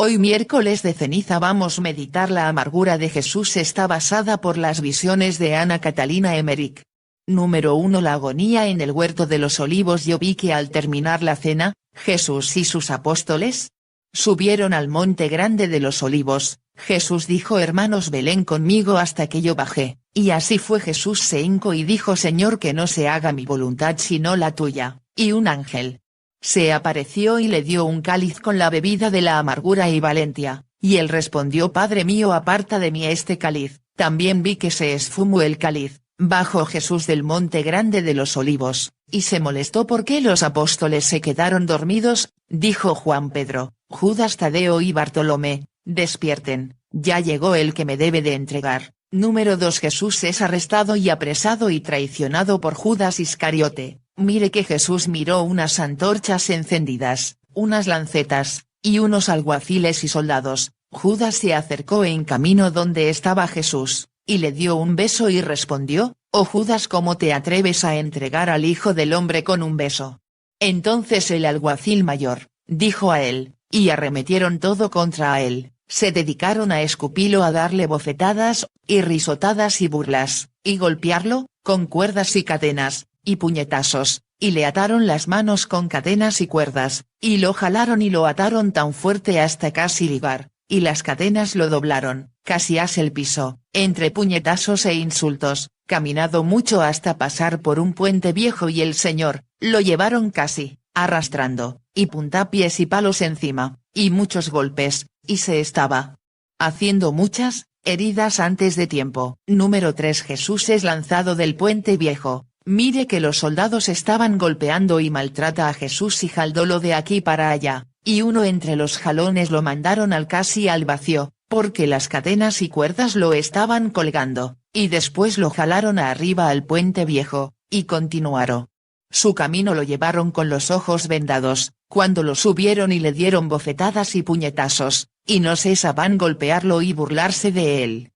Hoy miércoles de ceniza vamos a meditar la amargura de Jesús. Está basada por las visiones de Ana Catalina Emmerich. Número 1. La agonía en el huerto de los olivos. Yo vi que al terminar la cena, Jesús y sus apóstoles subieron al monte grande de los olivos. Jesús dijo: hermanos, velen conmigo hasta que yo baje, y así fue. Jesús se hincó y dijo: Señor, que no se haga mi voluntad sino la tuya. Y un ángel se apareció y le dio un cáliz con la bebida de la amargura y valentía, y él respondió: Padre mío, aparta de mí este cáliz. También vi que se esfumó el cáliz. Bajó Jesús del monte grande de los olivos, y se molestó porque los apóstoles se quedaron dormidos. Dijo Juan Pedro, Judas Tadeo y Bartolomé: despierten, ya llegó el que me debe de entregar. Número 2. Jesús es arrestado y apresado y traicionado por Judas Iscariote. Mire que Jesús miró unas antorchas encendidas, unas lancetas, y unos alguaciles y soldados. Judas se acercó en camino donde estaba Jesús, y le dio un beso y respondió: Oh Judas, ¿cómo te atreves a entregar al Hijo del Hombre con un beso? Entonces el alguacil mayor dijo a él, y arremetieron todo contra él. Se dedicaron a escupirlo, a darle bofetadas, y risotadas y burlas, y golpearlo, con cuerdas y cadenas, y puñetazos, y le ataron las manos con cadenas y cuerdas, y lo jalaron y lo ataron tan fuerte hasta casi ligar, y las cadenas lo doblaron, casi hasta el piso. Entre puñetazos e insultos, caminado mucho hasta pasar por un puente viejo, y el Señor lo llevaron casi arrastrando, y puntapiés y palos encima, y muchos golpes, y se estaba haciendo muchas heridas antes de tiempo. Número 3. Jesús es lanzado del puente viejo. Mire que los soldados estaban golpeando y maltrata a Jesús y jaldólo de aquí para allá, y uno entre los jalones lo mandaron al casi al vacío, porque las cadenas y cuerdas lo estaban colgando, y después lo jalaron arriba al puente viejo, y continuaron su camino. Lo llevaron con los ojos vendados, cuando lo subieron y le dieron bofetadas y puñetazos, y no cesaban golpearlo y burlarse de él.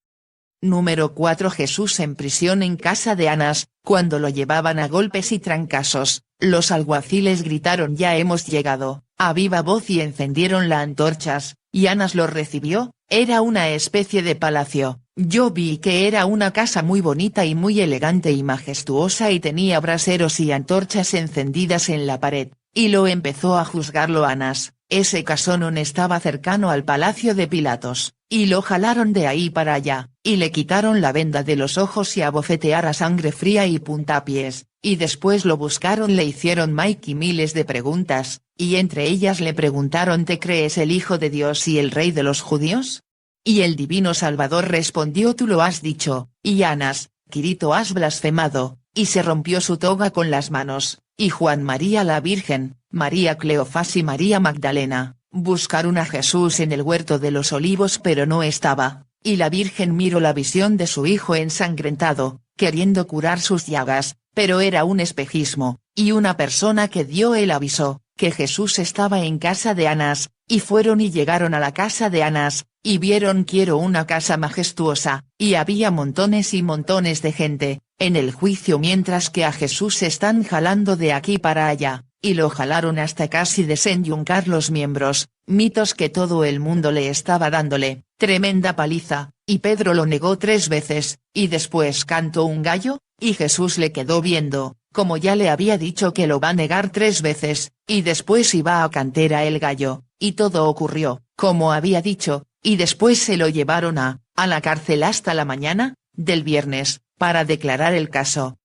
Número 4. Jesús en prisión en casa de Anás. Cuando lo llevaban a golpes y trancazos, los alguaciles gritaron: ya hemos llegado, a viva voz, y encendieron las antorchas, y Anás lo recibió. Era una especie de palacio. Yo vi que era una casa muy bonita y muy elegante y majestuosa, y tenía braseros y antorchas encendidas en la pared, y lo empezó a juzgarlo Anás. Ese casón estaba cercano al palacio de Pilatos, y lo jalaron de ahí para allá, y le quitaron la venda de los ojos y a bofetear a sangre fría y puntapiés, y después lo buscaron, le hicieron Mike y miles de preguntas, y entre ellas le preguntaron: ¿te crees el Hijo de Dios y el Rey de los judíos? Y el divino Salvador respondió: tú lo has dicho. Y Anás, Quirito, has blasfemado, y se rompió su toga con las manos. Y Juan, María la Virgen, María Cleofás y María Magdalena buscaron a Jesús en el huerto de los olivos, pero no estaba, y la Virgen miró la visión de su hijo ensangrentado, queriendo curar sus llagas, pero era un espejismo, y una persona que dio el aviso que Jesús estaba en casa de Anás, y fueron y llegaron a la casa de Anás, y vieron que era una casa majestuosa, y había montones y montones de gente en el juicio, mientras que a Jesús se están jalando de aquí para allá, y lo jalaron hasta casi desenyuncar los miembros. Mitos que todo el mundo le estaba dándole tremenda paliza, y Pedro lo negó 3 veces, y después cantó un gallo, y Jesús le quedó viendo, como ya le había dicho que lo va a negar 3 veces, y después iba a cantar a el gallo, y todo ocurrió como había dicho, y después se lo llevaron a la cárcel hasta la mañana del viernes, para declarar el caso.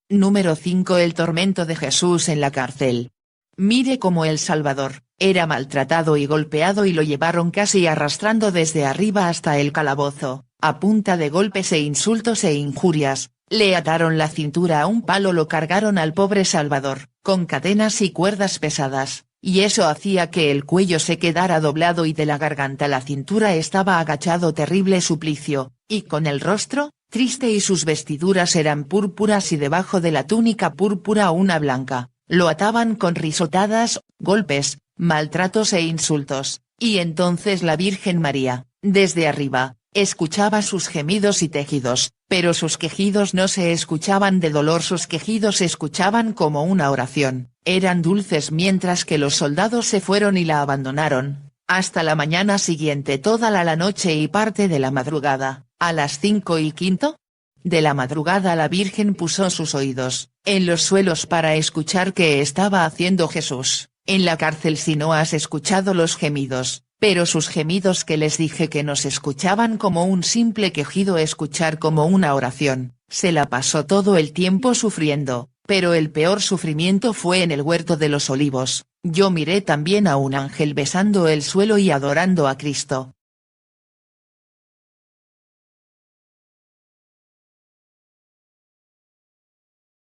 Número 5. El tormento de Jesús en la cárcel. Mire cómo el Salvador era maltratado y golpeado, y lo llevaron casi arrastrando desde arriba hasta el calabozo, a punta de golpes e insultos e injurias. Le ataron la cintura a un palo, lo cargaron al pobre Salvador, con cadenas y cuerdas pesadas, y eso hacía que el cuello se quedara doblado y de la garganta a la cintura estaba agachado. Terrible suplicio, y con el rostro triste, y sus vestiduras eran púrpuras y debajo de la túnica púrpura una blanca. Lo ataban con risotadas, golpes, maltratos e insultos, y entonces la Virgen María, desde arriba, escuchaba sus gemidos y tejidos, pero sus quejidos no se escuchaban de dolor, sus quejidos se escuchaban como una oración, eran dulces, mientras que los soldados se fueron y la abandonaron. hasta la mañana siguiente toda la noche y parte de la madrugada, a las 5:15 de la madrugada la Virgen puso sus oídos en los suelos para escuchar qué estaba haciendo Jesús en la cárcel. Si no has escuchado los gemidos, pero sus gemidos que les dije que no se escuchaban como un simple quejido, escuchar como una oración, se la pasó todo el tiempo sufriendo, pero el peor sufrimiento fue en el huerto de los olivos. Yo miré también a un ángel besando el suelo y adorando a Cristo.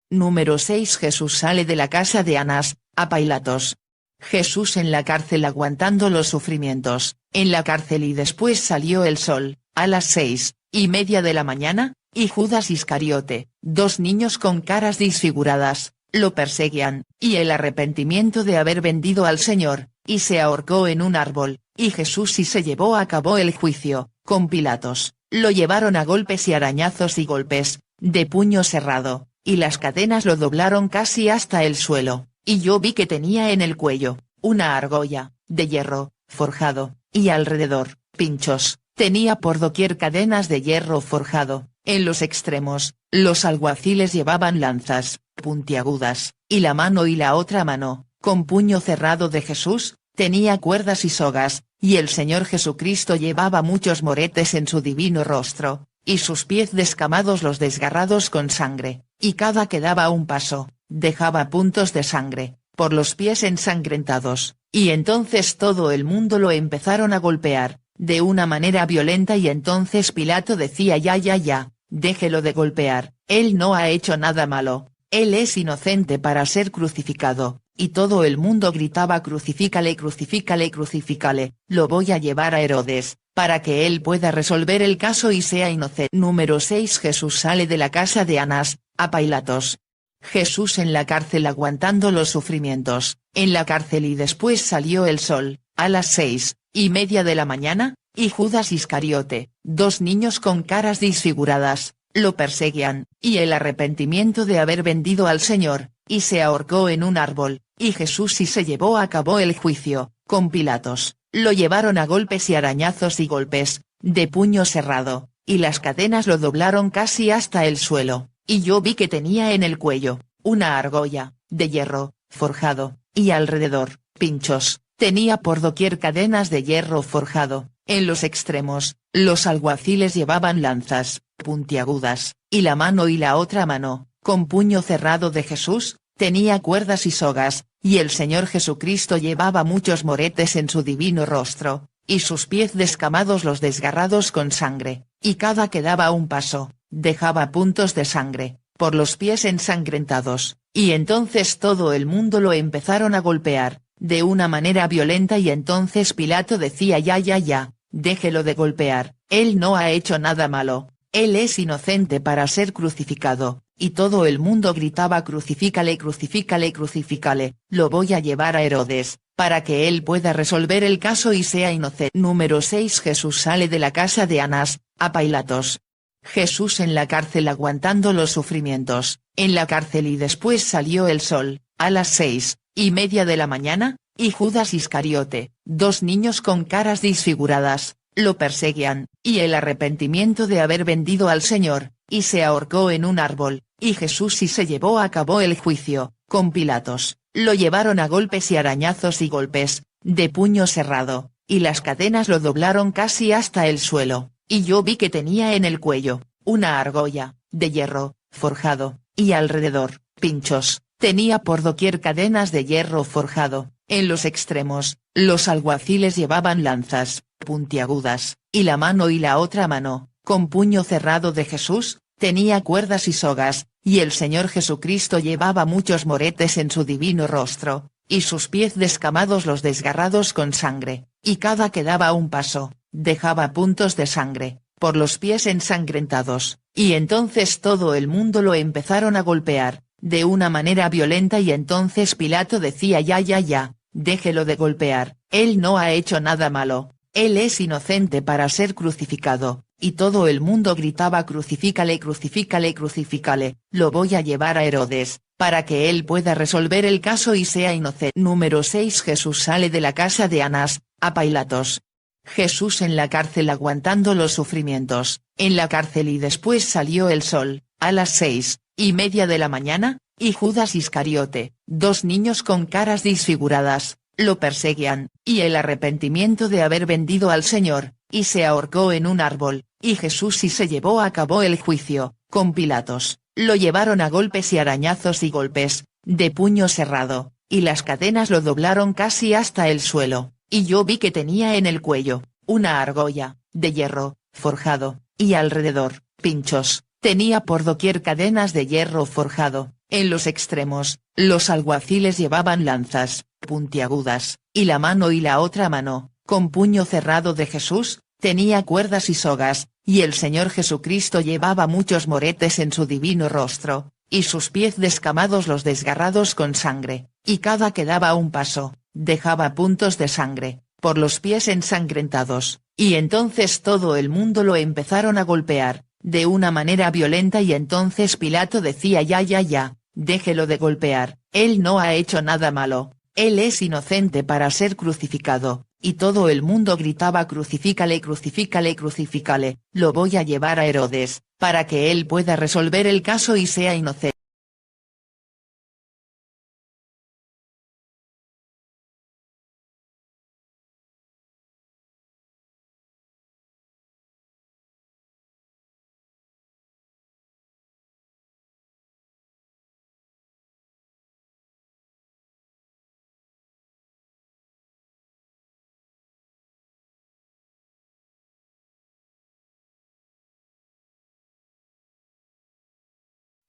Número 6. Jesús sale de la casa de Anás, a Pilatos. Jesús en la cárcel aguantando los sufrimientos, en la cárcel, y después salió el sol, a las 6:30 de la mañana, y Judas Iscariote, 2 niños con caras disfiguradas, lo perseguían, y el arrepentimiento de haber vendido al Señor, y se ahorcó en un árbol, y Jesús y se llevó a cabo el juicio, con Pilatos, lo llevaron a golpes y arañazos y golpes, de puño cerrado, y las cadenas lo doblaron casi hasta el suelo, y yo vi que tenía en el cuello, una argolla, de hierro, forjado, y alrededor, pinchos, tenía por doquier cadenas de hierro forjado, en los extremos, los alguaciles llevaban lanzas, puntiagudas, y la mano y la otra mano, con puño cerrado de Jesús, tenía cuerdas y sogas, y el Señor Jesucristo llevaba muchos moretes en su divino rostro, y sus pies descamados los desgarrados con sangre, y cada que daba un paso, dejaba puntos de sangre, por los pies ensangrentados, y entonces todo el mundo lo empezaron a golpear, de una manera violenta, y entonces Pilato decía: ya, déjelo de golpear, él no ha hecho nada malo, él es inocente para ser crucificado, y todo el mundo gritaba: crucifícale, crucifícale, crucifícale, lo voy a llevar a Herodes, para que él pueda resolver el caso y sea inocente. Número 6. Jesús sale de la casa de Anás, a Pilatos. Jesús en la cárcel aguantando los sufrimientos, en la cárcel, y después salió el sol, a las 6:30 de la mañana, y Judas Iscariote, 2 niños con caras disfiguradas, lo perseguían, y el arrepentimiento de haber vendido al Señor, y se ahorcó en un árbol, y Jesús y se llevó a cabo el juicio, con Pilatos, lo llevaron a golpes y arañazos y golpes, de puño cerrado, y las cadenas lo doblaron casi hasta el suelo, y yo vi que tenía en el cuello, una argolla, de hierro, forjado, y alrededor, pinchos, tenía por doquier cadenas de hierro forjado, en los extremos, los alguaciles llevaban lanzas, puntiagudas, y la mano y la otra mano, con puño cerrado de Jesús, tenía cuerdas y sogas, y el Señor Jesucristo llevaba muchos moretes en su divino rostro, y sus pies descamados los desgarrados con sangre, y cada que daba un paso, dejaba puntos de sangre, por los pies ensangrentados, y entonces todo el mundo lo empezaron a golpear, de una manera violenta, y entonces Pilato decía: ya, déjelo de golpear, él no ha hecho nada malo, él es inocente para ser crucificado, y todo el mundo gritaba: crucifícale, crucifícale, crucifícale, lo voy a llevar a Herodes, para que él pueda resolver el caso y sea inocente. Número 6. Jesús sale de la casa de Anás, a Pilatos. Jesús en la cárcel aguantando los sufrimientos, en la cárcel, y después salió el sol, a las 6:30 de la mañana, y Judas Iscariote, 2 niños con caras disfiguradas, lo perseguían, y el arrepentimiento de haber vendido al Señor, y se ahorcó en un árbol, y Jesús y se llevó a cabo el juicio, con Pilatos, lo llevaron a golpes y arañazos y golpes, de puño cerrado, y las cadenas lo doblaron casi hasta el suelo, y yo vi que tenía en el cuello, una argolla, de hierro, forjado, y alrededor, pinchos, tenía por doquier cadenas de hierro forjado, en los extremos, los alguaciles llevaban lanzas, puntiagudas, y la mano y la otra mano, con puño cerrado de Jesús, tenía cuerdas y sogas, y el Señor Jesucristo llevaba muchos moretes en su divino rostro, y sus pies descamados los desgarrados con sangre, y cada que daba un paso, dejaba puntos de sangre, por los pies ensangrentados, y entonces todo el mundo lo empezaron a golpear, de una manera violenta, y entonces Pilato decía: ya, déjelo de golpear, él no ha hecho nada malo, él es inocente para ser crucificado, y todo el mundo gritaba: crucifícale, crucifícale, crucifícale, lo voy a llevar a Herodes, para que él pueda resolver el caso y sea inocente. Número 6. Jesús sale de la casa de Anás, A Pilatos. Jesús en la cárcel aguantando los sufrimientos, en la cárcel y después salió el sol, a las 6:30 de la mañana, y Judas Iscariote, 2 niños con caras disfiguradas, lo perseguían, y el arrepentimiento de haber vendido al Señor, y se ahorcó en un árbol, y Jesús y se llevó a cabo el juicio, con Pilatos, lo llevaron a golpes y arañazos y golpes, de puño cerrado, y las cadenas lo doblaron casi hasta el suelo. Y yo vi que tenía en el cuello, una argolla, de hierro, forjado, y alrededor, pinchos, tenía por doquier cadenas de hierro forjado, en los extremos, los alguaciles llevaban lanzas, puntiagudas, y la mano y la otra mano, con puño cerrado de Jesús, tenía cuerdas y sogas, y el Señor Jesucristo llevaba muchos moretes en su divino rostro, y sus pies descamados los desgarrados con sangre, y cada que daba un paso, dejaba puntos de sangre, por los pies ensangrentados, y entonces todo el mundo lo empezaron a golpear, de una manera violenta y entonces Pilato decía ya, déjelo de golpear, él no ha hecho nada malo, él es inocente para ser crucificado, y todo el mundo gritaba crucifícale, crucifícale, crucifícale, lo voy a llevar a Herodes, para que él pueda resolver el caso y sea inocente.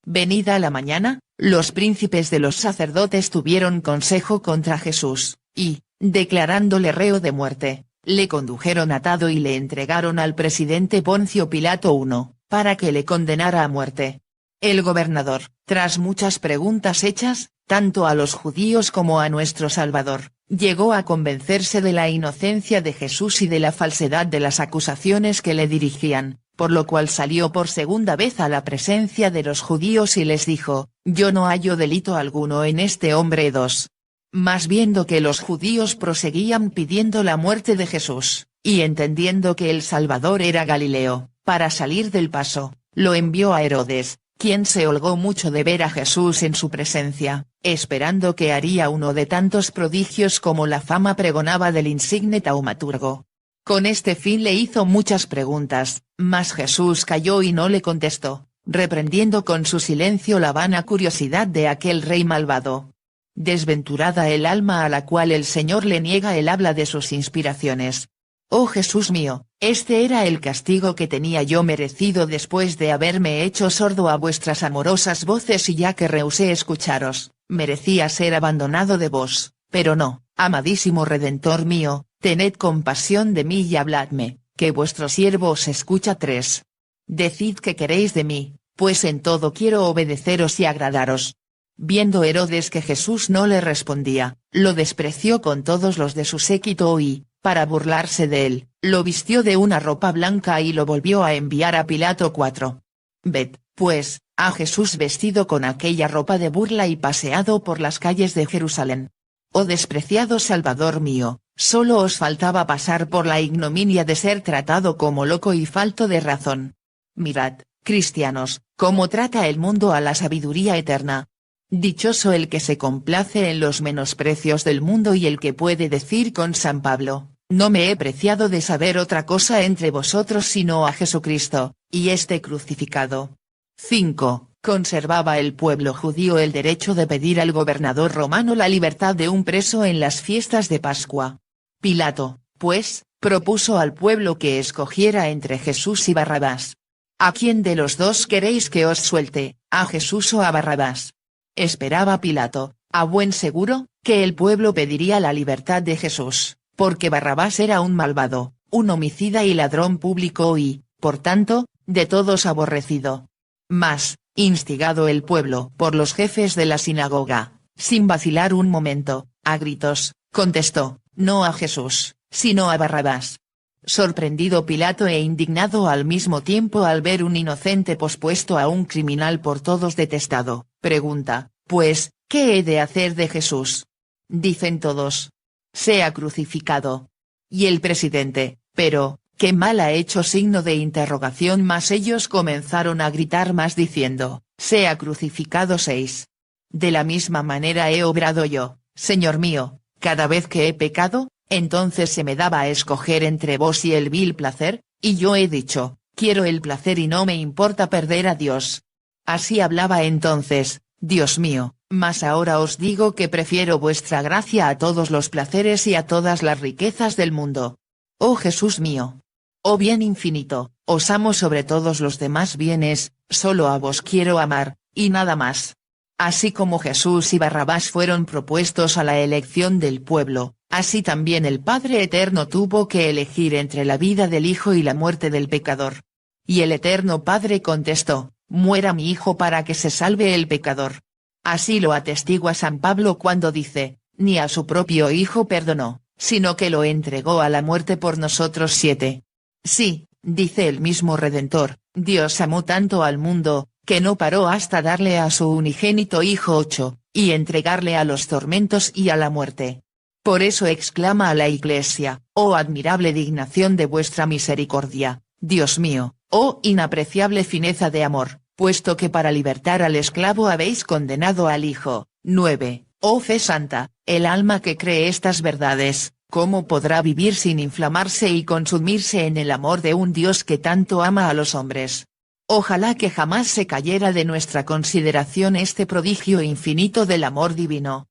Venida la mañana, los príncipes de los sacerdotes tuvieron consejo contra Jesús, y, declarándole reo de muerte, le condujeron atado y le entregaron al presidente Poncio Pilato I, para que le condenara a muerte. El gobernador, tras muchas preguntas hechas, tanto a los judíos como a nuestro Salvador, llegó a convencerse de la inocencia de Jesús y de la falsedad de las acusaciones que le dirigían, por lo cual salió por segunda vez a la presencia de los judíos y les dijo, yo no hallo delito alguno en este hombre. 2. Mas viendo que los judíos proseguían pidiendo la muerte de Jesús, y entendiendo que el Salvador era Galileo, para salir del paso, lo envió a Herodes, quien se holgó mucho de ver a Jesús en su presencia, esperando que haría uno de tantos prodigios como la fama pregonaba del insigne taumaturgo. Con este fin le hizo muchas preguntas, mas Jesús calló y no le contestó, reprendiendo con su silencio la vana curiosidad de aquel rey malvado. Desventurada el alma a la cual el Señor le niega el habla de sus inspiraciones. Oh Jesús mío, este era el castigo que tenía yo merecido después de haberme hecho sordo a vuestras amorosas voces y ya que rehusé escucharos, merecía ser abandonado de vos, pero no, amadísimo Redentor mío, tened compasión de mí y habladme, que vuestro siervo os escucha. 3. Decid qué queréis de mí, pues en todo quiero obedeceros y agradaros. Viendo Herodes que Jesús no le respondía, lo despreció con todos los de su séquito y, para burlarse de él, lo vistió de una ropa blanca y lo volvió a enviar a Pilato. 4. Ved, pues, a Jesús vestido con aquella ropa de burla y paseado por las calles de Jerusalén. Oh despreciado Salvador mío, solo os faltaba pasar por la ignominia de ser tratado como loco y falto de razón. Mirad, cristianos, cómo trata el mundo a la sabiduría eterna. Dichoso el que se complace en los menosprecios del mundo y el que puede decir con San Pablo, no me he preciado de saber otra cosa entre vosotros sino a Jesucristo, y este crucificado. 5. Conservaba el pueblo judío el derecho de pedir al gobernador romano la libertad de un preso en las fiestas de Pascua. Pilato, pues, propuso al pueblo que escogiera entre Jesús y Barrabás. ¿A quién de los dos queréis que os suelte, a Jesús o a Barrabás? Esperaba Pilato, a buen seguro, que el pueblo pediría la libertad de Jesús, porque Barrabás era un malvado, un homicida y ladrón público y, por tanto, de todos aborrecido. Mas, instigado el pueblo por los jefes de la sinagoga, sin vacilar un momento, a gritos, contestó, no a Jesús, sino a Barrabás. Sorprendido Pilato e indignado al mismo tiempo al ver un inocente pospuesto a un criminal por todos detestado, pregunta, pues, ¿qué he de hacer de Jesús? Dicen todos. Sea crucificado. Y el presidente, pero, qué mal ha hecho signo de interrogación más ellos comenzaron a gritar más diciendo, sea crucificado 6. De la misma manera he obrado yo, Señor mío, cada vez que he pecado, entonces se me daba a escoger entre vos y el vil placer, y yo he dicho, quiero el placer y no me importa perder a Dios. Así hablaba entonces, Dios mío, mas ahora os digo que prefiero vuestra gracia a todos los placeres y a todas las riquezas del mundo. Oh Jesús mío. Oh bien infinito, os amo sobre todos los demás bienes, solo a vos quiero amar, y nada más. Así como Jesús y Barrabás fueron propuestos a la elección del pueblo, así también el Padre Eterno tuvo que elegir entre la vida del Hijo y la muerte del pecador. Y el Eterno Padre contestó, muera mi Hijo para que se salve el pecador. Así lo atestigua San Pablo cuando dice, ni a su propio Hijo perdonó, sino que lo entregó a la muerte por nosotros 7. Sí, dice el mismo Redentor, Dios amó tanto al mundo, que no paró hasta darle a su unigénito Hijo 8, y entregarle a los tormentos y a la muerte. Por eso exclama a la Iglesia, oh admirable dignación de vuestra misericordia, Dios mío, oh inapreciable fineza de amor, puesto que para libertar al esclavo habéis condenado al Hijo. 9. Oh fe santa, el alma que cree estas verdades, ¿cómo podrá vivir sin inflamarse y consumirse en el amor de un Dios que tanto ama a los hombres? Ojalá que jamás se cayera de nuestra consideración este prodigio infinito del amor divino.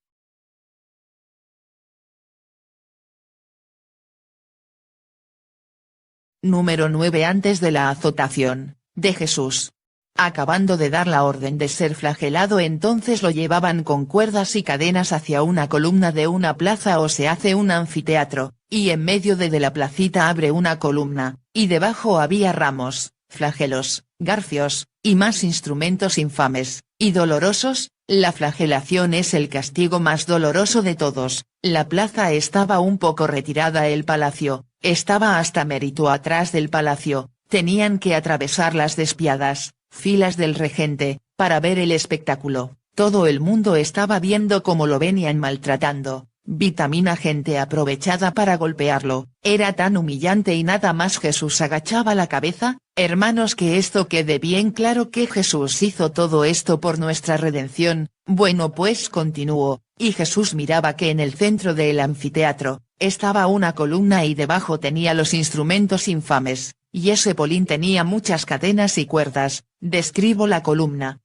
Número 9. Antes de la azotación, de Jesús. Acabando de dar la orden de ser flagelado, entonces lo llevaban con cuerdas y cadenas hacia una columna de una plaza o se hace un anfiteatro, y en medio de la placita abre una columna, y debajo había ramos, flagelos, garfios, y más instrumentos infames, y dolorosos. La flagelación es el castigo más doloroso de todos. La plaza estaba un poco retirada, el palacio, estaba hasta mérito atrás del palacio, tenían que atravesar las despiadadas filas del regente, para ver el espectáculo. Todo el mundo estaba viendo cómo lo venían maltratando, vitamina gente aprovechada para golpearlo, era tan humillante y nada más. Jesús agachaba la cabeza. Hermanos, que esto quede bien claro, que Jesús hizo todo esto por nuestra redención. Bueno, pues continuó, y Jesús miraba que en el centro del anfiteatro, estaba una columna y debajo tenía los instrumentos infames, y ese polín tenía muchas cadenas y cuerdas. Describo la columna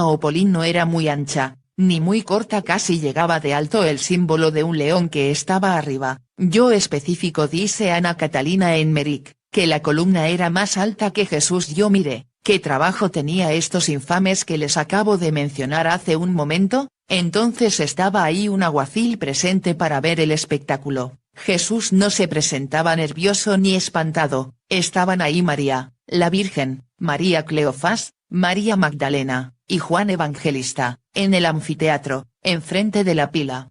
o polín no era muy ancha, ni muy corta, casi llegaba de alto el símbolo de un león que estaba arriba. Yo específico, dice Ana Catalina Emmerich, que la columna era más alta que Jesús. Yo miré, qué trabajo tenía estos infames que les acabo de mencionar hace un momento. Entonces estaba ahí un alguacil presente para ver el espectáculo. Jesús no se presentaba nervioso ni espantado, estaban ahí María, la Virgen, María Cleofás, María Magdalena, y Juan Evangelista, en el anfiteatro, enfrente de la pila.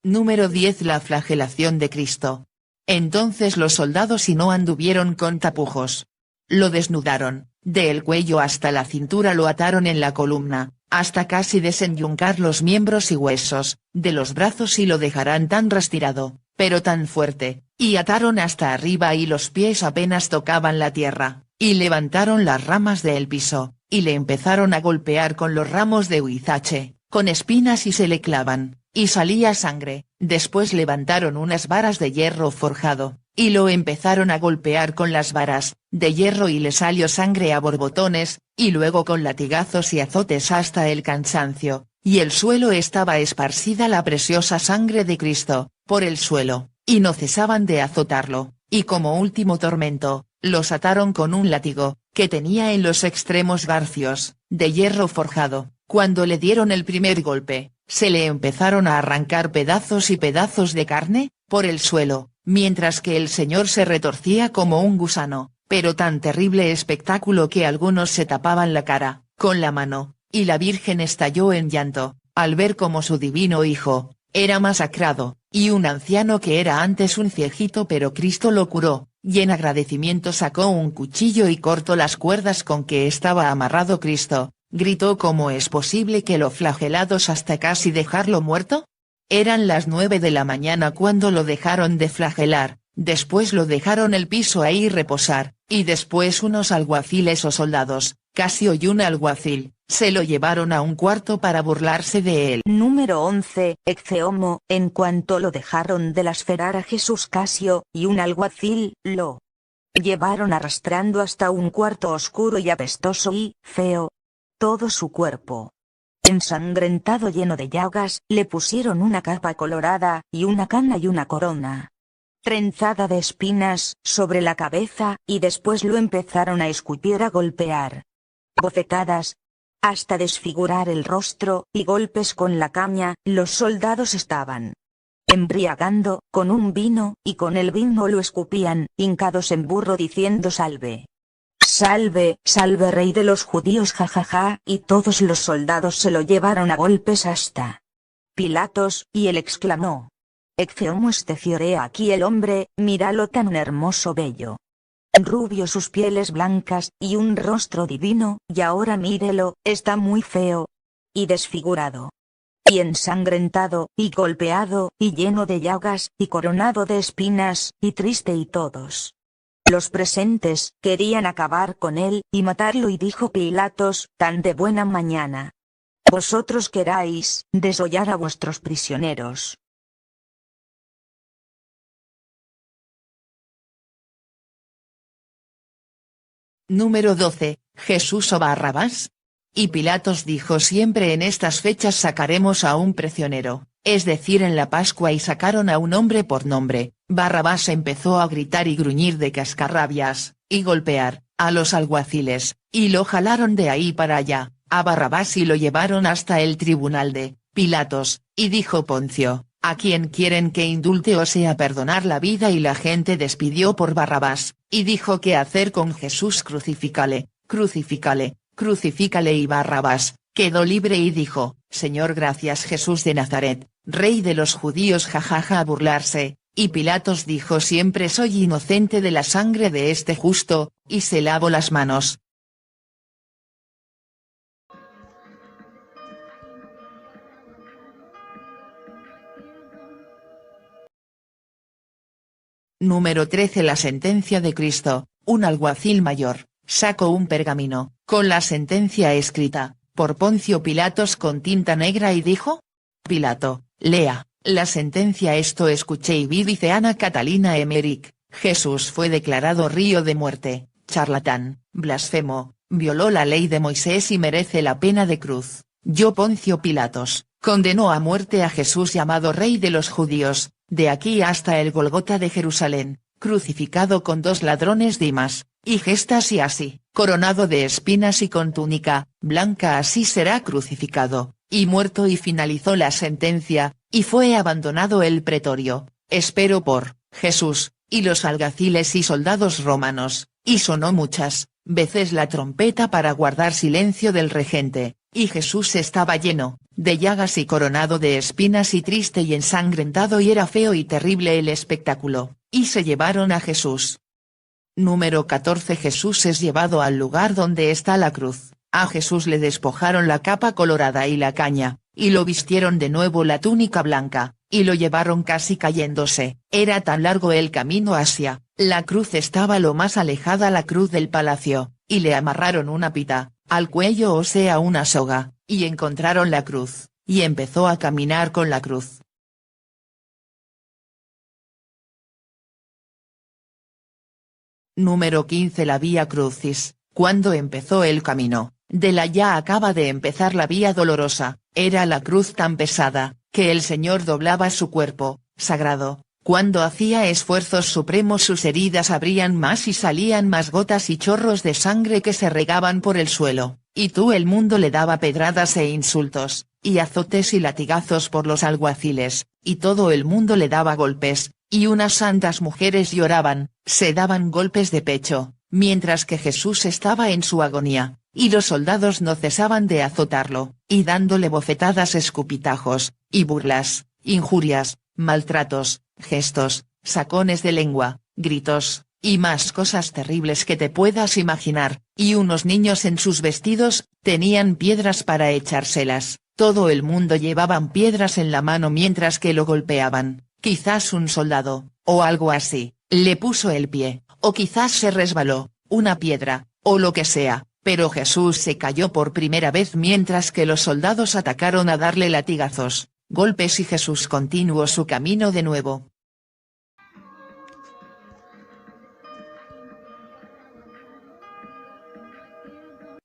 Número 10. La flagelación de Cristo. Entonces los soldados y no anduvieron con tapujos. Lo desnudaron, del cuello hasta la cintura lo ataron en la columna, hasta casi desenyuncar los miembros y huesos, de los brazos, y lo dejarán tan retirado, pero tan fuerte, y ataron hasta arriba y los pies apenas tocaban la tierra, y levantaron las ramas del piso, y le empezaron a golpear con los ramos de huizache, con espinas, y se le clavan, y salía sangre. Después levantaron unas varas de hierro forjado, y lo empezaron a golpear con las varas de hierro y le salió sangre a borbotones, y luego con latigazos y azotes hasta el cansancio, y el suelo estaba esparcida la preciosa sangre de Cristo, por el suelo, y no cesaban de azotarlo, y como último tormento, los ataron con un látigo, que tenía en los extremos garfios, de hierro forjado. Cuando le dieron el primer golpe, se le empezaron a arrancar pedazos y pedazos de carne, por el suelo, mientras que el Señor se retorcía como un gusano, pero tan terrible espectáculo que algunos se tapaban la cara, con la mano, y la Virgen estalló en llanto, al ver cómo su divino Hijo, era masacrado, y un anciano que era antes un ciejito pero Cristo lo curó, y en agradecimiento sacó un cuchillo y cortó las cuerdas con que estaba amarrado Cristo. Gritó: ¿cómo es posible que lo flagelados hasta casi dejarlo muerto? Eran las 9 de la mañana cuando lo dejaron de flagelar, después lo dejaron el piso ahí reposar, y después unos alguaciles o soldados, Casio y un alguacil, se lo llevaron a un cuarto para burlarse de él. Número 11, Ecce Homo. En cuanto lo dejaron de lasferar a Jesús, Casio y un alguacil lo llevaron arrastrando hasta un cuarto oscuro y apestoso y feo. Todo su cuerpo, ensangrentado, lleno de llagas, le pusieron una capa colorada, y una cana y una corona trenzada de espinas, sobre la cabeza, y después lo empezaron a escupir, a golpear, bofetadas, hasta desfigurar el rostro, y golpes con la caña. Los soldados estaban embriagando con un vino, y con el vino lo escupían, hincados en burro, diciendo: salve, salve, salve, rey de los judíos, jajaja, y todos los soldados se lo llevaron a golpes hasta Pilatos, y él exclamó: Ecce homo este fiore, aquí el hombre, míralo, tan hermoso, bello, rubio, sus pieles blancas, y un rostro divino, y ahora mírelo, está muy feo, y desfigurado, y ensangrentado, y golpeado, y lleno de llagas, y coronado de espinas, y triste. Y todos los presentes querían acabar con él, y matarlo. Y dijo Pilatos: tan de buena mañana vosotros queráis desollar a vuestros prisioneros. Número 12, Jesús o Barrabás. Y Pilatos dijo: siempre en estas fechas sacaremos a un prisionero, es decir en la Pascua, y sacaron a un hombre por nombre. Barrabás empezó a gritar y gruñir de cascarrabias, y golpear a los alguaciles, y lo jalaron de ahí para allá, a Barrabás, y lo llevaron hasta el tribunal de Pilatos, y dijo Poncio: ¿a quién quieren que indulte, o sea perdonar la vida? Y la gente despidió por Barrabás, y dijo: ¿qué hacer con Jesús? Crucifícale, crucifícale, crucifícale. Y Barrabás quedó libre y dijo: Señor, gracias, Jesús de Nazaret, rey de los judíos, jajaja, a burlarse. Y Pilatos dijo: siempre soy inocente de la sangre de este justo, y se lavó las manos. Número 13, la sentencia de Cristo. Un alguacil mayor sacó un pergamino, con la sentencia escrita por Poncio Pilatos con tinta negra, y dijo: Pilato, lea la sentencia. Esto escuché y vi, dice Ana Catalina Emmerich: Jesús fue declarado río de muerte, charlatán, blasfemo, violó la ley de Moisés y merece la pena de cruz. Yo, Poncio Pilatos, condenó a muerte a Jesús, llamado Rey de los Judíos, de aquí hasta el Golgota de Jerusalén, crucificado con 2 ladrones, Dimas y Gestas, y así, coronado de espinas y con túnica blanca, así será crucificado, y muerto. Y finalizó la sentencia, y fue abandonado el pretorio. Espero por Jesús, y los alguaciles y soldados romanos, y sonó muchas veces la trompeta para guardar silencio del regente, y Jesús estaba lleno de llagas y coronado de espinas y triste y ensangrentado, y era feo y terrible el espectáculo, y se llevaron a Jesús. Número 14, Jesús es llevado al lugar donde está la cruz. A Jesús le despojaron la capa colorada y la caña, y lo vistieron de nuevo la túnica blanca, y lo llevaron casi cayéndose. Era tan largo el camino hacia la cruz, estaba lo más alejada la cruz del palacio, y le amarraron una pita al cuello, o sea una soga, y encontraron la cruz, y empezó a caminar con la cruz. Número 15, la Vía Crucis. Cuando empezó el camino, de la ya acaba de empezar la Vía Dolorosa, era la cruz tan pesada, que el Señor doblaba su cuerpo sagrado. Cuando hacía esfuerzos supremos, sus heridas abrían más y salían más gotas y chorros de sangre que se regaban por el suelo, y todo el mundo le daba pedradas e insultos, y azotes y latigazos por los alguaciles, y todo el mundo le daba golpes, y unas santas mujeres lloraban, se daban golpes de pecho, mientras que Jesús estaba en su agonía, y los soldados no cesaban de azotarlo, y dándole bofetadas, escupitajos, y burlas, injurias, maltratos, gestos, sacones de lengua, gritos, y más cosas terribles que te puedas imaginar, y unos niños en sus vestidos, tenían piedras para echárselas, todo el mundo llevaban piedras en la mano mientras que lo golpeaban, quizás un soldado, o algo así, le puso el pie, o quizás se resbaló, una piedra, o lo que sea, pero Jesús se cayó por primera vez mientras que los soldados atacaron a darle latigazos, golpes y Jesús continuó su camino de nuevo.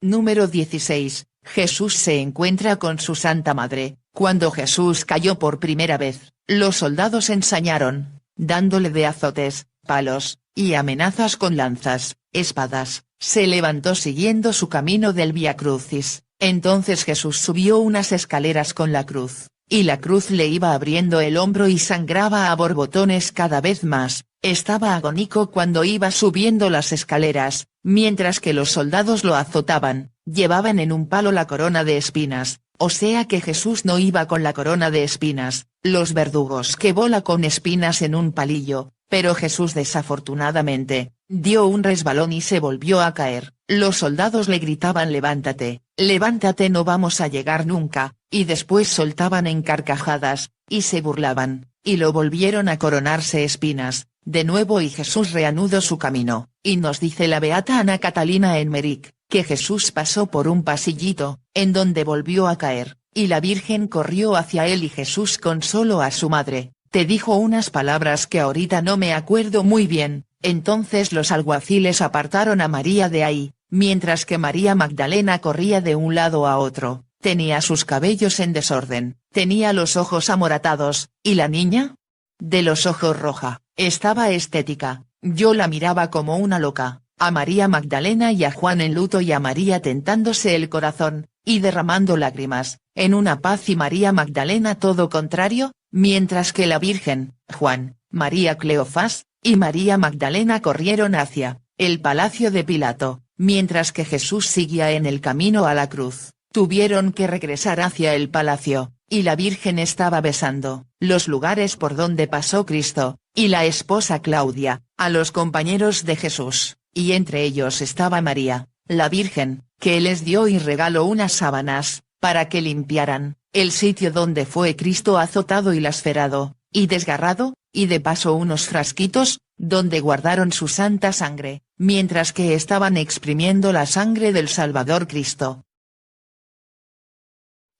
Número 16. Jesús se encuentra con su Santa Madre. Cuando Jesús cayó por primera vez, los soldados ensañaron, dándole de azotes, palos, y amenazas con lanzas, espadas, se levantó siguiendo su camino del Vía Crucis, entonces Jesús subió unas escaleras con la cruz, y la cruz le iba abriendo el hombro y sangraba a borbotones cada vez más, estaba agónico cuando iba subiendo las escaleras, mientras que los soldados lo azotaban, llevaban en un palo la corona de espinas, o sea que Jesús no iba con la corona de espinas, los verdugos que bola con espinas en un palillo, pero Jesús desafortunadamente, dio un resbalón y se volvió a caer, los soldados le gritaban levántate, levántate no vamos a llegar nunca, y después soltaban en carcajadas, y se burlaban, y lo volvieron a coronarse espinas, de nuevo y Jesús reanudó su camino, y nos dice la beata Ana Catalina Emmerich, que Jesús pasó por un pasillito, en donde volvió a caer, y la Virgen corrió hacia él y Jesús consoló a su madre, te dijo unas palabras que ahorita no me acuerdo muy bien, entonces los alguaciles apartaron a María de ahí, mientras que María Magdalena corría de un lado a otro, tenía sus cabellos en desorden, tenía los ojos amoratados, ¿y la niña? De los ojos roja, estaba estética, yo la miraba como una loca, a María Magdalena y a Juan en luto y a María tentándose el corazón, y derramando lágrimas, en una paz y María Magdalena todo contrario, mientras que la Virgen, Juan, María Cleofás, y María Magdalena corrieron hacia el palacio de Pilato, mientras que Jesús seguía en el camino a la cruz, tuvieron que regresar hacia el palacio, y la Virgen estaba besando los lugares por donde pasó Cristo, y la esposa Claudia, a los compañeros de Jesús, y entre ellos estaba María, la Virgen, que les dio y regaló unas sábanas, para que limpiaran el sitio donde fue Cristo azotado y lacerado, y desgarrado, y de paso unos frasquitos, donde guardaron su santa sangre, mientras que estaban exprimiendo la sangre del Salvador Cristo.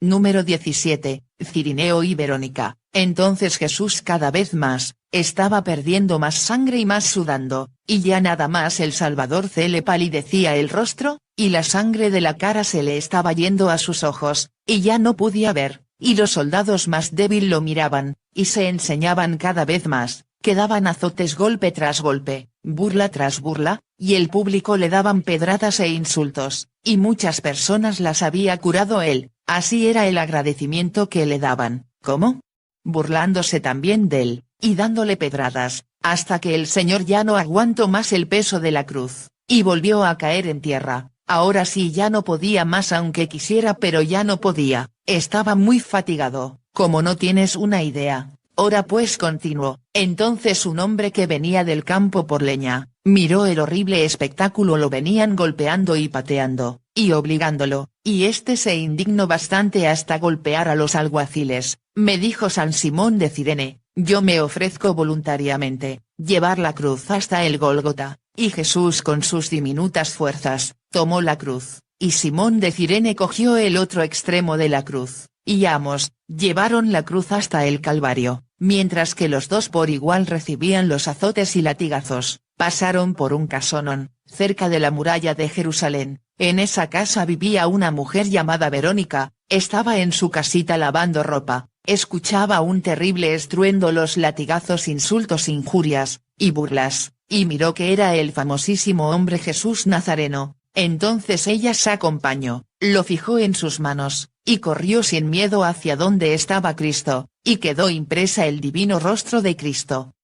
Número 17, Cirineo y Verónica. Entonces Jesús cada vez más, estaba perdiendo más sangre y más sudando, y ya nada más el Salvador se le palidecía el rostro, y la sangre de la cara se le estaba yendo a sus ojos, y ya no podía ver, y los soldados más débil lo miraban, y se enseñaban cada vez más, que daban azotes golpe tras golpe, burla tras burla, y el público le daban pedradas e insultos, y muchas personas las había curado él, así era el agradecimiento que le daban, ¿cómo? Burlándose también de él, y dándole pedradas, hasta que el Señor ya no aguantó más el peso de la cruz, y volvió a caer en tierra, ahora sí ya no podía más aunque quisiera pero ya no podía, estaba muy fatigado, como no tienes una idea. Ora pues continuó, entonces un hombre que venía del campo por leña, miró el horrible espectáculo, lo venían golpeando y pateando, y obligándolo, y este se indignó bastante hasta golpear a los alguaciles, me dijo San Simón de Cirene, yo me ofrezco voluntariamente, llevar la cruz hasta el Gólgota, y Jesús con sus diminutas fuerzas, tomó la cruz, y Simón de Cirene cogió el otro extremo de la cruz, y ambos, llevaron la cruz hasta el Calvario, mientras que los dos por igual recibían los azotes y latigazos, pasaron por un casonón, cerca de la muralla de Jerusalén, en esa casa vivía una mujer llamada Verónica, estaba en su casita lavando ropa, escuchaba un terrible estruendo, los latigazos, insultos, injurias, y burlas, y miró que era el famosísimo hombre Jesús Nazareno, entonces ella se acompañó, lo fijó en sus manos, y corrió sin miedo hacia donde estaba Cristo, y quedó impresa el divino rostro de Cristo.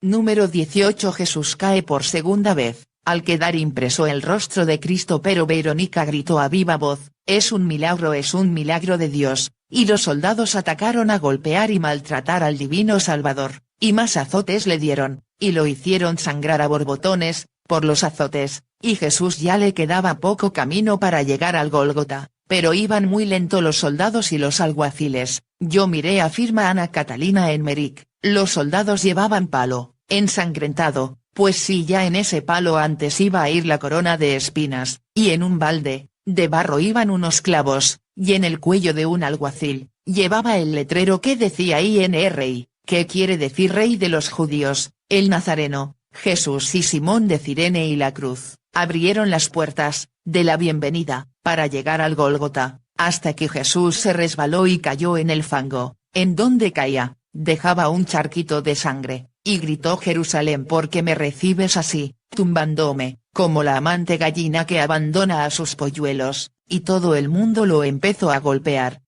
Número 18 Jesús cae por segunda vez, al quedar impreso el rostro de Cristo, pero Verónica gritó a viva voz, es un milagro de Dios, y los soldados atacaron a golpear y maltratar al divino Salvador, y más azotes le dieron, y lo hicieron sangrar a borbotones, por los azotes, y Jesús ya le quedaba poco camino para llegar al Gólgota, pero iban muy lento los soldados y los alguaciles. Yo miré, afirma Ana Catalina Emmerich, los soldados llevaban palo, ensangrentado, pues sí, ya en ese palo antes iba a ir la corona de espinas, y en un balde, de barro iban unos clavos, y en el cuello de un alguacil, llevaba el letrero que decía INRI, que quiere decir Rey de los Judíos, el Nazareno, Jesús y Simón de Cirene y la cruz. Abrieron las puertas, de la bienvenida, para llegar al Gólgota, hasta que Jesús se resbaló y cayó en el fango, en donde caía, dejaba un charquito de sangre, y gritó: Jerusalén, ¿por qué me recibes así, tumbándome, como la amante gallina que abandona a sus polluelos? Y todo el mundo lo empezó a golpear.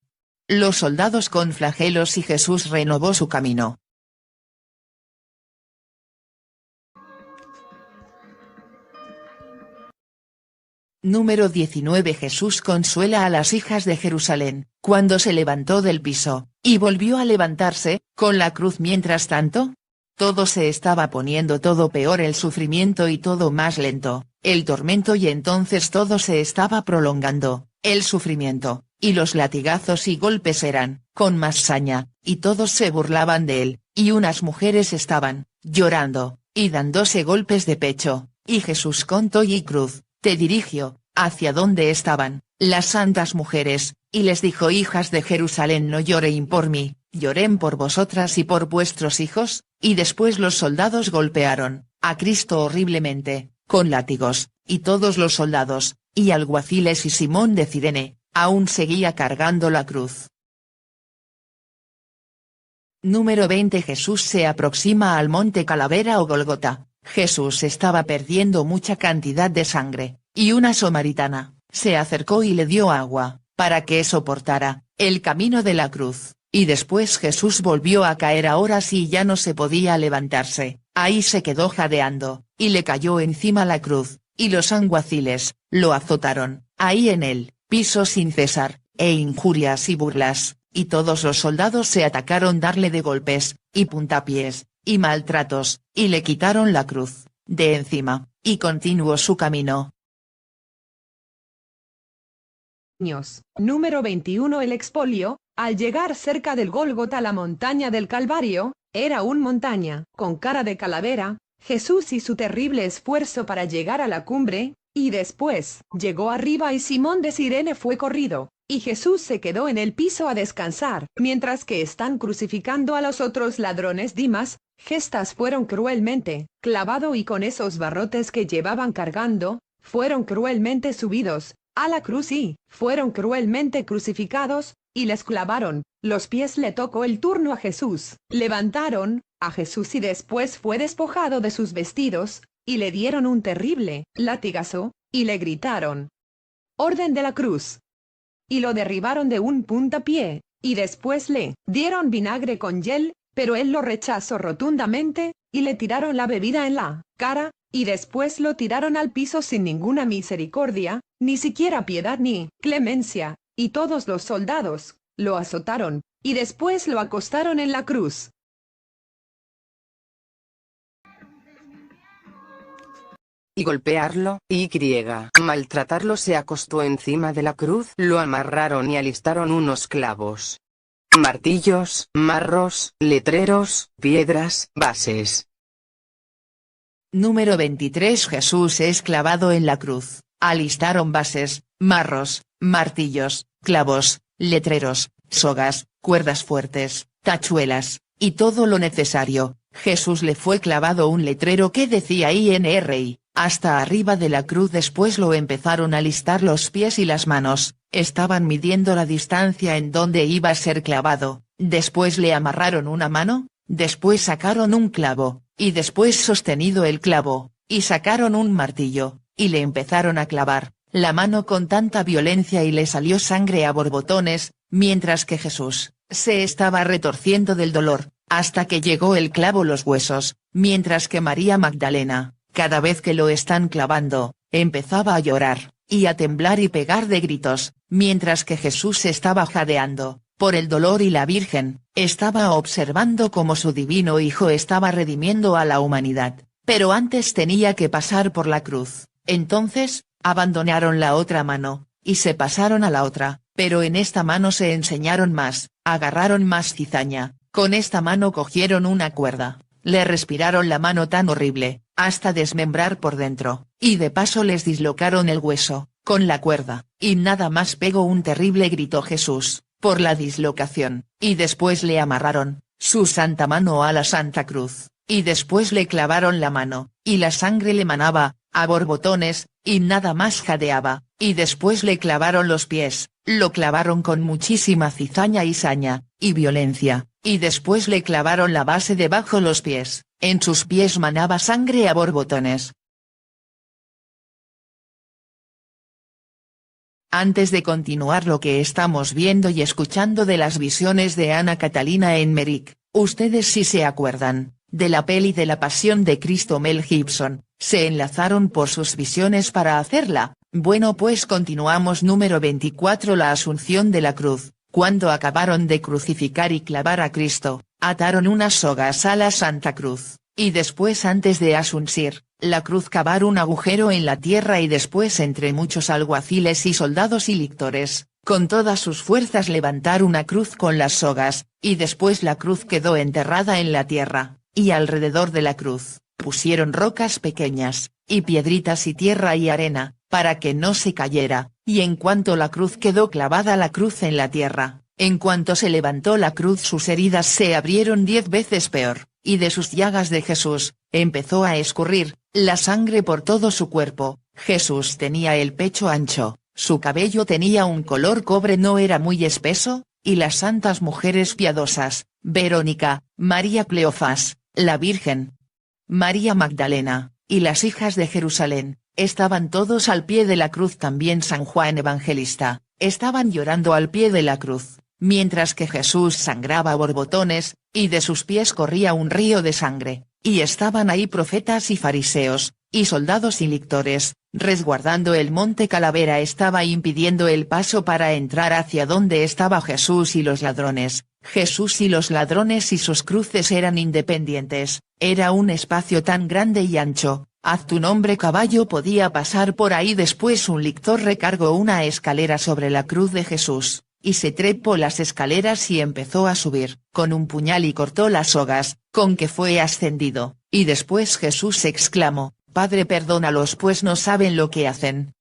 Los soldados con flagelos, y Jesús renovó su camino. Número 19. Jesús consuela a las hijas de Jerusalén. Cuando se levantó del piso, y volvió a levantarse, con la cruz mientras tanto, todo se estaba poniendo todo peor, el sufrimiento y todo más lento, el tormento, y entonces todo se estaba prolongando, el sufrimiento, y los latigazos y golpes eran, con más saña, y todos se burlaban de él, y unas mujeres estaban, llorando, y dándose golpes de pecho, y Jesús con toalla y cruz, te dirigió, hacia donde estaban, las santas mujeres, y les dijo: hijas de Jerusalén, no lloren por mí, lloren por vosotras y por vuestros hijos. Y después los soldados golpearon a Cristo horriblemente, con látigos, y todos los soldados, y alguaciles y Simón de Cirene, aún seguía cargando la cruz. Número 20. Jesús se aproxima al monte Calavera o Gólgota. Jesús estaba perdiendo mucha cantidad de sangre, y una samaritana, se acercó y le dio agua, para que soportara, el camino de la cruz, y después Jesús volvió a caer, ahora sí ya no se podía levantarse, ahí se quedó jadeando, y le cayó encima la cruz, y los alguaciles, lo azotaron, ahí en el piso sin cesar, e injurias y burlas, y todos los soldados se atacaron darle de golpes, y puntapiés, y maltratos, y le quitaron la cruz, de encima, y continuó su camino. Número 21. El expolio. Al llegar cerca del Gólgota, la montaña del Calvario, era una montaña, con cara de calavera. Jesús hizo terrible esfuerzo para llegar a la cumbre, y después, llegó arriba y Simón de Cirene fue corrido, y Jesús se quedó en el piso a descansar, mientras que están crucificando a los otros ladrones. Dimas, Gestas fueron cruelmente clavado, y con esos barrotes que llevaban cargando, fueron cruelmente subidos a la cruz y fueron cruelmente crucificados, y les clavaron los pies. Le tocó el turno a Jesús. Levantaron a Jesús y después fue despojado de sus vestidos, y le dieron un terrible latigazo, y le gritaron: orden de la cruz. Y lo derribaron de un puntapié, y después le dieron vinagre con hiel, pero él lo rechazó rotundamente, y le tiraron la bebida en la cara, y después lo tiraron al piso sin ninguna misericordia, ni siquiera piedad ni clemencia, y todos los soldados lo azotaron, y después lo acostaron en la cruz. Y golpearlo, y maltratarlo, se acostó encima de la cruz, lo amarraron y alistaron unos clavos, martillos, marros, letreros, piedras, bases. Número 23. Jesús es clavado en la cruz, alistaron bases, marros, martillos, clavos, letreros, sogas, cuerdas fuertes, tachuelas, y todo lo necesario. Jesús le fue clavado un letrero que decía INRI, hasta arriba de la cruz. Después lo empezaron a listar los pies y las manos, estaban midiendo la distancia en donde iba a ser clavado, después le amarraron una mano, después sacaron un clavo, y después sostenido el clavo, y sacaron un martillo, y le empezaron a clavar la mano con tanta violencia y le salió sangre a borbotones, mientras que Jesús se estaba retorciendo del dolor, hasta que llegó el clavo los huesos, mientras que María Magdalena, cada vez que lo están clavando, empezaba a llorar, y a temblar y pegar de gritos, mientras que Jesús estaba jadeando, por el dolor, y la Virgen estaba observando cómo su divino Hijo estaba redimiendo a la humanidad, pero antes tenía que pasar por la cruz. Entonces, abandonaron la otra mano, y se pasaron a la otra, pero en esta mano se enseñaron más, agarraron más cizaña, con esta mano cogieron una cuerda, le respiraron la mano tan horrible, hasta desmembrar por dentro, y de paso les dislocaron el hueso, con la cuerda, y nada más pegó un terrible grito Jesús, por la dislocación, y después le amarraron su santa mano a la Santa Cruz, y después le clavaron la mano, y la sangre le manaba a borbotones, y nada más jadeaba, y después le clavaron los pies, lo clavaron con muchísima cizaña y saña, y violencia, y después le clavaron la base debajo los pies, en sus pies manaba sangre a borbotones. Antes de continuar lo que estamos viendo y escuchando de las visiones de Ana Catalina Emmerich, ustedes sí se acuerdan de la peli de la Pasión de Cristo. Mel Gibson se enlazaron por sus visiones para hacerla. Bueno, pues continuamos. Número 24. La Asunción de la Cruz. Cuando acabaron de crucificar y clavar a Cristo, ataron unas sogas a la Santa Cruz, y después, antes de asuncir la cruz, cavar un agujero en la tierra, y después entre muchos alguaciles y soldados y lictores, con todas sus fuerzas levantar una cruz con las sogas, y después la cruz quedó enterrada en la tierra, y alrededor de la cruz pusieron rocas pequeñas, y piedritas y tierra y arena, para que no se cayera, y en cuanto la cruz quedó clavada, la cruz en la tierra, en cuanto se levantó la cruz, sus heridas se abrieron 10 veces peor, y de sus llagas de Jesús empezó a escurrir la sangre por todo su cuerpo. Jesús tenía el pecho ancho, su cabello tenía un color cobre, no era muy espeso, y las santas mujeres piadosas, Verónica, María Cleofás, la Virgen María Magdalena, y las hijas de Jerusalén, estaban todos al pie de la cruz. También San Juan Evangelista, estaban llorando al pie de la cruz, mientras que Jesús sangraba a borbotones, y de sus pies corría un río de sangre, y estaban ahí profetas y fariseos, y soldados y lictores, resguardando el monte Calavera. Estaba impidiendo el paso para entrar hacia donde estaba Jesús y los ladrones. Jesús y los ladrones y sus cruces eran independientes, era un espacio tan grande y ancho, haz tu nombre caballo podía pasar por ahí. Después un lictor recargó una escalera sobre la cruz de Jesús, y se trepó las escaleras y empezó a subir con un puñal y cortó las sogas con que fue ascendido, y después Jesús exclamó: Padre, perdónalos, pues no saben lo que hacen.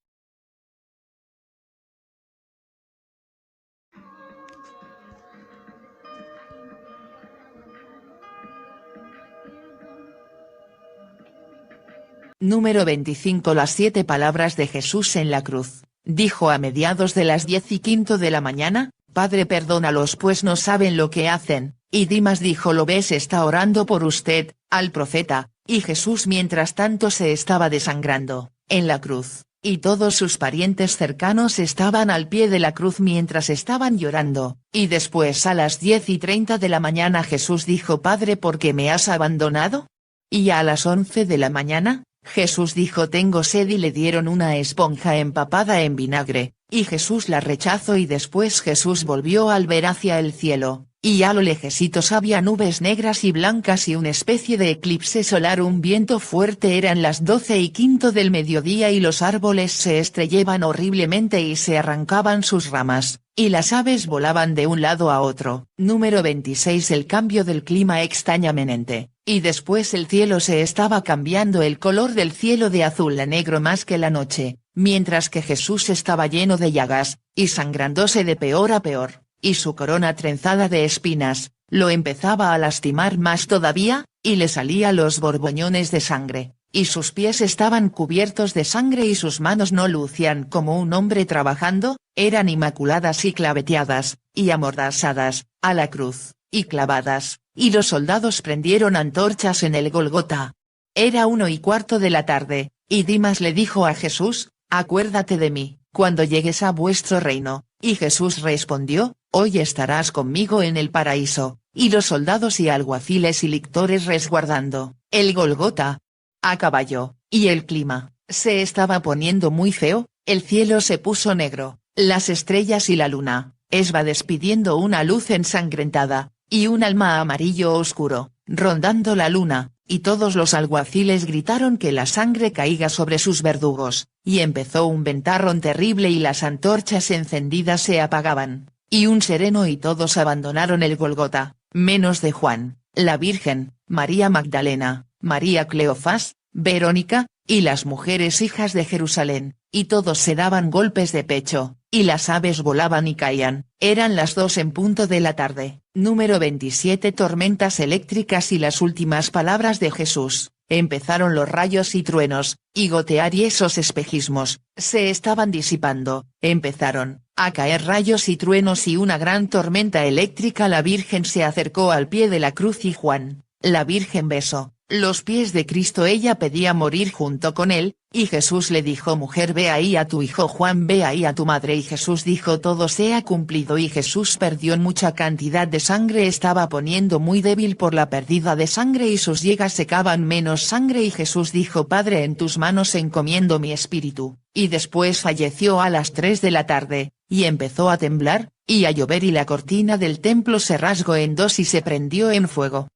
Número 25. Las 7 palabras de Jesús en la cruz. Dijo a mediados de las 10:15 de la mañana: Padre, perdónalos, pues no saben lo que hacen. Y Dimas dijo: Lo ves, está orando por usted, al profeta. Y Jesús mientras tanto se estaba desangrando en la cruz, y todos sus parientes cercanos estaban al pie de la cruz mientras estaban llorando. Y después a las 10:30 de la mañana Jesús dijo: Padre, ¿por qué me has abandonado? Y a las 11 de la mañana, Jesús dijo: Tengo sed, y le dieron una esponja empapada en vinagre, y Jesús la rechazó. Y después Jesús volvió al ver hacia el cielo, y a lo lejecitos había nubes negras y blancas y una especie de eclipse solar. Un viento fuerte, eran las 12:15 del mediodía, y los árboles se estrellaban horriblemente y se arrancaban sus ramas, y las aves volaban de un lado a otro. Número 26. El cambio del clima extrañamente. Y después el cielo se estaba cambiando el color del cielo de azul a negro más que la noche, mientras que Jesús estaba lleno de llagas, y sangrándose de peor a peor, y su corona trenzada de espinas, lo empezaba a lastimar más todavía, y le salían los borboñones de sangre, y sus pies estaban cubiertos de sangre y sus manos no lucían como un hombre trabajando, eran inmaculadas y claveteadas, y amordazadas, a la cruz, y clavadas. Y los soldados prendieron antorchas en el Golgota. Era 1:15 de la tarde, y Dimas le dijo a Jesús: Acuérdate de mí, cuando llegues a vuestro reino. Y Jesús respondió: Hoy estarás conmigo en el paraíso. Y los soldados y alguaciles y lictores resguardando el Golgota a caballo, y el clima se estaba poniendo muy feo, el cielo se puso negro, las estrellas y la luna va despidiendo una luz ensangrentada, y un alma amarillo oscuro, rondando la luna, y todos los alguaciles gritaron que la sangre caiga sobre sus verdugos, y empezó un ventarrón terrible y las antorchas encendidas se apagaban, y un sereno y todos abandonaron el Gólgota, menos de Juan, la Virgen, María Magdalena, María Cleofás, Verónica, y las mujeres hijas de Jerusalén, y todos se daban golpes de pecho, y las aves volaban y caían. Eran las 2 en punto de la tarde. Número 27. Tormentas eléctricas y las últimas palabras de Jesús. Empezaron los rayos y truenos, y gotear y esos espejismos, se estaban disipando, empezaron a caer rayos y truenos y una gran tormenta eléctrica. La Virgen se acercó al pie de la cruz y Juan, la Virgen besó los pies de Cristo. Ella pedía morir junto con él, y Jesús le dijo: mujer, ve ahí a tu hijo. Juan, ve ahí a tu madre. Y Jesús dijo: todo se ha cumplido. Y Jesús perdió mucha cantidad de sangre, estaba poniendo muy débil por la pérdida de sangre y sus llagas secaban menos sangre. Y Jesús dijo: Padre, en tus manos encomiendo mi espíritu. Y después falleció a las 3 de la tarde, y empezó a temblar, y a llover, y la cortina del templo se rasgó en dos y se prendió en fuego.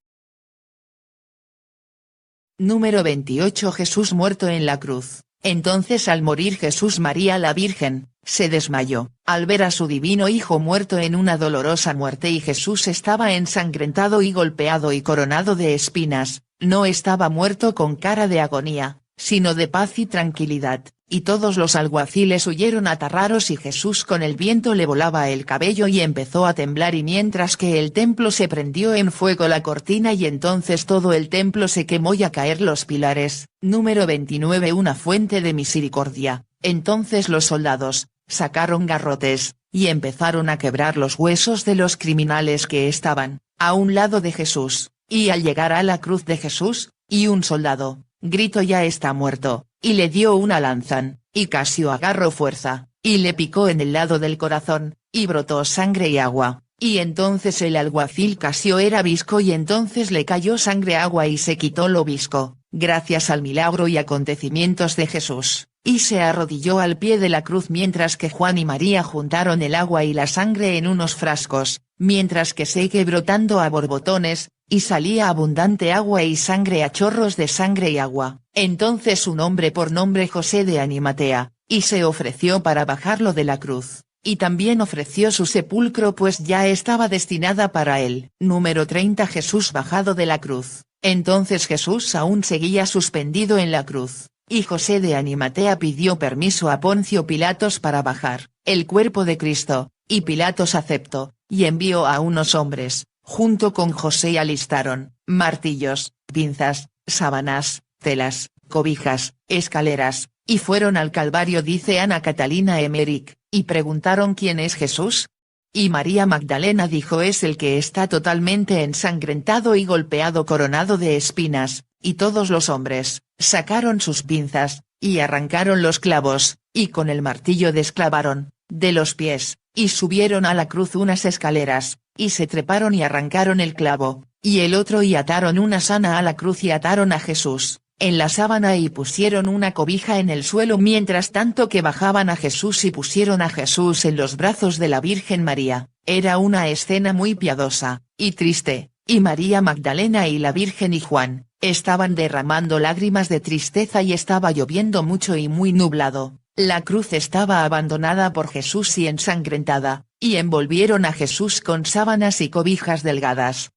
Número 28. Jesús muerto en la cruz. Entonces, al morir Jesús, María la Virgen se desmayó, al ver a su divino Hijo muerto en una dolorosa muerte, y Jesús estaba ensangrentado y golpeado y coronado de espinas. No estaba muerto con cara de agonía, sino de paz y tranquilidad, y todos los alguaciles huyeron aterrados, y Jesús con el viento le volaba el cabello y empezó a temblar, y mientras que el templo se prendió en fuego la cortina, y entonces todo el templo se quemó y a caer los pilares. Número 29. Una fuente de misericordia. Entonces los soldados sacaron garrotes, y empezaron a quebrar los huesos de los criminales que estaban a un lado de Jesús, y al llegar a la cruz de Jesús, y un soldado gritó: ya está muerto, y le dio una lanza, y Casio agarró fuerza, y le picó en el lado del corazón, y brotó sangre y agua, y entonces el alguacil Casio era visco, y entonces le cayó sangre, agua, y se quitó lo visco, gracias al milagro y acontecimientos de Jesús, y se arrodilló al pie de la cruz, mientras que Juan y María juntaron el agua y la sangre en unos frascos, mientras que sigue brotando a borbotones, y salía abundante agua y sangre a chorros de sangre y agua. Entonces un hombre por nombre José de Arimatea, y se ofreció para bajarlo de la cruz, y también ofreció su sepulcro, pues ya estaba destinada para él. Número 30. Jesús bajado de la cruz. Entonces Jesús aún seguía suspendido en la cruz, y José de Arimatea pidió permiso a Poncio Pilatos para bajar el cuerpo de Cristo, y Pilatos aceptó, y envió a unos hombres. Junto con José alistaron martillos, pinzas, sábanas, telas, cobijas, escaleras, y fueron al Calvario, dice Ana Catalina Emmerich, y preguntaron: ¿quién es Jesús? Y María Magdalena dijo: es el que está totalmente ensangrentado y golpeado, coronado de espinas. Y todos los hombres sacaron sus pinzas, y arrancaron los clavos, y con el martillo desclavaron de los pies, y subieron a la cruz unas escaleras, y se treparon y arrancaron el clavo, y el otro, y ataron una sana a la cruz y ataron a Jesús en la sábana y pusieron una cobija en el suelo, mientras tanto que bajaban a Jesús y pusieron a Jesús en los brazos de la Virgen María. Era una escena muy piadosa y triste, y María Magdalena y la Virgen y Juan estaban derramando lágrimas de tristeza, y estaba lloviendo mucho y muy nublado. La cruz estaba abandonada por Jesús y ensangrentada, y envolvieron a Jesús con sábanas y cobijas delgadas.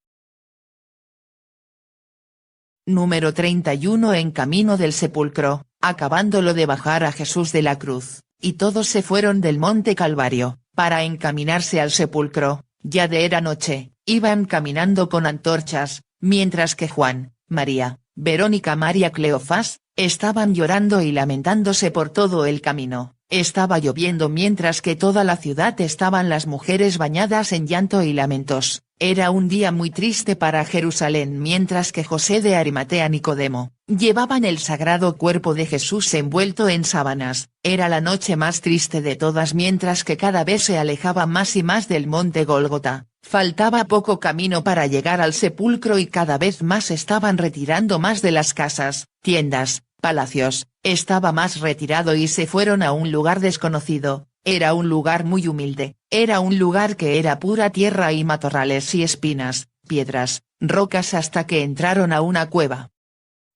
Número 31. En camino del sepulcro, acabándolo de bajar a Jesús de la cruz, y todos se fueron del monte Calvario, para encaminarse al sepulcro. Ya de era noche, iban caminando con antorchas, mientras que Juan, María, Verónica, María Cleofás, estaban llorando y lamentándose por todo el camino. Estaba lloviendo, mientras que toda la ciudad estaban las mujeres bañadas en llanto y lamentos. Era un día muy triste para Jerusalén, mientras que José de Arimatea y Nicodemo llevaban el sagrado cuerpo de Jesús envuelto en sábanas. Era la noche más triste de todas, mientras que cada vez se alejaba más y más del monte Gólgota. Faltaba poco camino para llegar al sepulcro, y cada vez más estaban retirando más de las casas, tiendas, palacios. Estaba más retirado y se fueron a un lugar desconocido. Era un lugar muy humilde, Era un lugar que era pura tierra y matorrales y espinas, piedras, rocas hasta que entraron a una cueva.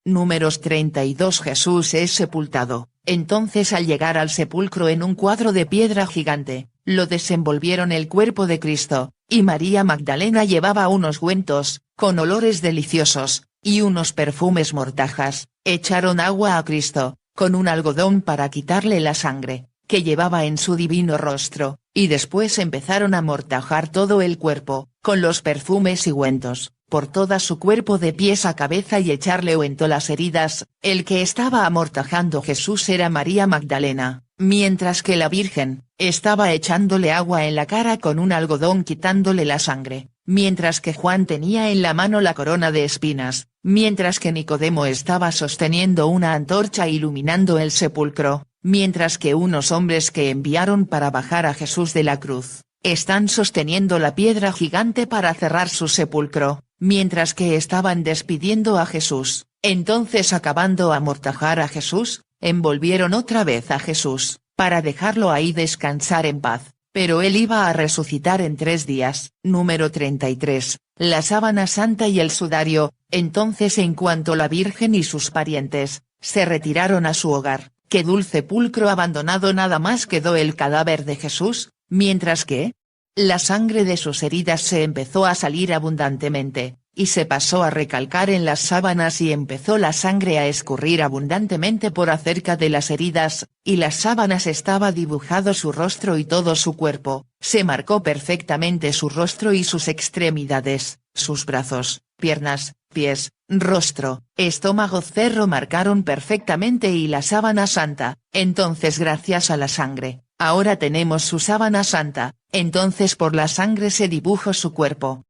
Números 32. Jesús es sepultado. Entonces al llegar al sepulcro en un cuadro de piedra gigante, lo desenvolvieron el cuerpo de Cristo, y María Magdalena llevaba unos ungüentos, con olores deliciosos, y unos perfumes mortajas. Echaron agua a Cristo, con un algodón para quitarle la sangre, que llevaba en su divino rostro, y después empezaron a amortajar todo el cuerpo, con los perfumes y ungüentos, por toda su cuerpo de pies a cabeza y echarle ungüento las heridas. El que estaba amortajando Jesús era María Magdalena, mientras que la Virgen, estaba echándole agua en la cara con un algodón quitándole la sangre, mientras que Juan tenía en la mano la corona de espinas, mientras que Nicodemo estaba sosteniendo una antorcha iluminando el sepulcro, mientras que unos hombres que enviaron para bajar a Jesús de la cruz, están sosteniendo la piedra gigante para cerrar su sepulcro, mientras que estaban despidiendo a Jesús. Entonces, acabando amortajar a Jesús, envolvieron otra vez a Jesús, para dejarlo ahí descansar en paz, pero él iba a resucitar en 3 días. Número 33. La sábana santa y el sudario. Entonces, en cuanto la Virgen y sus parientes se retiraron a su hogar, que dulce sepulcro abandonado nada más quedó el cadáver de Jesús, mientras que la sangre de sus heridas se empezó a salir abundantemente, y se pasó a recalcar en las sábanas y empezó la sangre a escurrir abundantemente por acerca de las heridas, y las sábanas estaba dibujado su rostro y todo su cuerpo, se marcó perfectamente su rostro y sus extremidades, sus brazos, piernas, pies, rostro, estómago, cerro marcaron perfectamente y la sábana santa. Entonces, gracias a la sangre, ahora tenemos su sábana santa. Entonces por la sangre se dibujó su cuerpo,